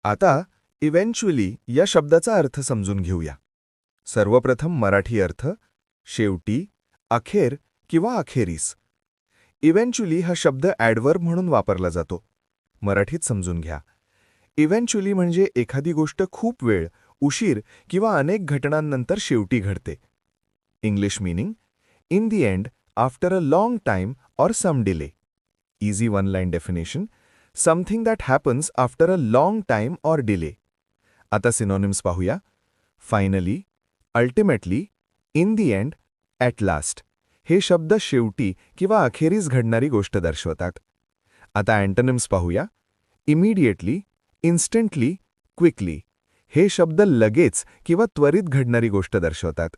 आता इव्हेंच्युअली या शब्दाचा अर्थ समजून घेऊया. सर्वप्रथम मराठी अर्थ शेवटी, अखेर किंवा अखेरीस. इव्हेंच्युअली हा शब्द ॲडव्हर्ब म्हणून वापरला जातो. मराठीत समजून घ्या. इव्हेंच्युअली म्हणजे एखादी गोष्ट खूप वेळ, उशीर किंवा अनेक घटनांनंतर शेवटी घडते. English meaning in the end, after a long time or some delay. Easy one line definition something that happens after a long time or delay. आता सिनॉनिम्स पाहूया. Finally, ultimately, in the end, at last. हे शब्द शेवटी किंवा अखेरीस घडणारी गोष्ट दर्शवतात. आता अँटोनिम्स पाहूया. Immediately, instantly, quickly. हे शब्द लगेच किंवा त्वरित घडणारी गोष्ट दर्शवतात.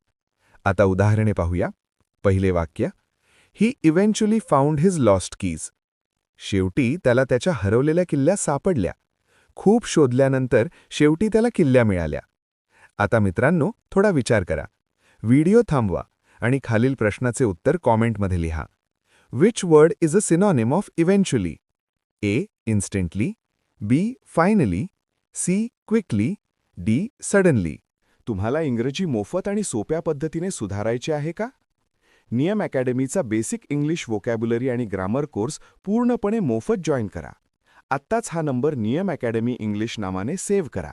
आता उदाहरणे पाहूया. पहिले वाक्य ही eventually found his lost keys. शेवटी त्याला त्याच्या हरवलेल्या किल्ल्या सापडल्या. खूप शोधल्यानंतर शेवटी त्याला किल्ल्या मिळाल्या. आता मित्रांनो, थोडा विचार करा. व्हिडिओ थांबवा आणि खालील प्रश्नाचे उत्तर कॉमेंटमध्ये लिहा. Which word is a synonym of eventually? A. Instantly, B. Finally, C. Quickly, D. Suddenly. तुम्हाला इंग्रजी मोफत आणि सोप्या पद्धतीने सुधारायचे आहे का? नियम अकॅडमीचा बेसिक इंग्लिश व्होकॅब्युलरी आणि ग्रामर कोर्स पूर्णपणे मोफत जॉईन करा. आत्ताच हा नंबर नियम अकॅडमी इंग्लिश नावाने सेव्ह करा.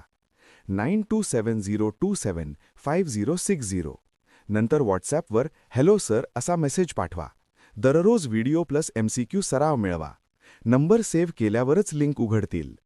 9270275060. नंतर व्हॉट्सॲपवर हॅलो सर असा मेसेज पाठवा. दररोज व्हिडिओ प्लस MCQ सराव मिळवा. नंबर सेव्ह केल्यावरच लिंक उघडतील.